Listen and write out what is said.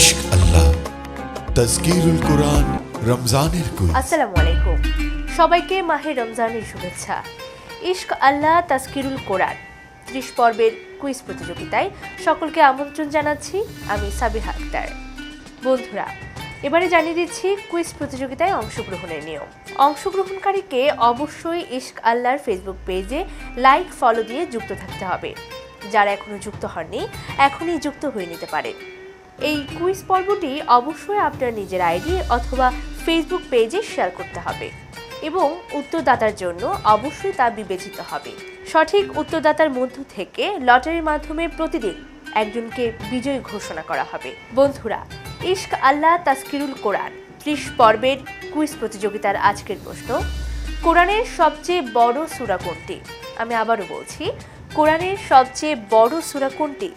ইশক আল্লাহ তাজকিরুল কোরআন রমজানের কুইজ। আসসালামু আলাইকুম, সবাইকে মাহে রমজানের শুভেচ্ছা। ইশক আল্লাহ তাজকিরুল কোরআন 30 পর্বের কুইজ প্রতিযোগিতায় সকলকে আমন্ত্রণ জানাচ্ছি। আমি সাবিহা আক্তার। বন্ধুরা, এবারে জানিয়ে দিচ্ছি কুইজ প্রতিযোগিতায় অংশগ্রহণের নিয়ম। অংশগ্রহণকারীকে অবশ্যই ইশক আল্লাহর ফেসবুক পেজে লাইক ফলো দিয়ে যুক্ত থাকতে হবে। যারা এখনো যুক্ত হননি, এখনই যুক্ত হয়ে নিতে পারেন। এই কুইজ পর্বটি অবশ্যই আপনার নিজের আইডি অথবা ফেসবুক পেজে শেয়ার করতে হবে এবং উত্তরদাতার জন্য অবশ্যই তা বিবেচিত হবে। সঠিক উত্তরদাতার মধ্য থেকে লটারির মাধ্যমে প্রতিদিন একজনকে বিজয়ী ঘোষণা করা হবে। বন্ধুরা, ইশক আল্লাহ তাজকিরুল কোরআন 30 পর্বের কুইজ প্রতিযোগিতার আজকের প্রশ্ন: কোরআনের সবচেয়ে বড় সূরা কোনটি? আমি আবারও বলছি, কোরআনের সবচেয়ে বড় সূরা কোনটি?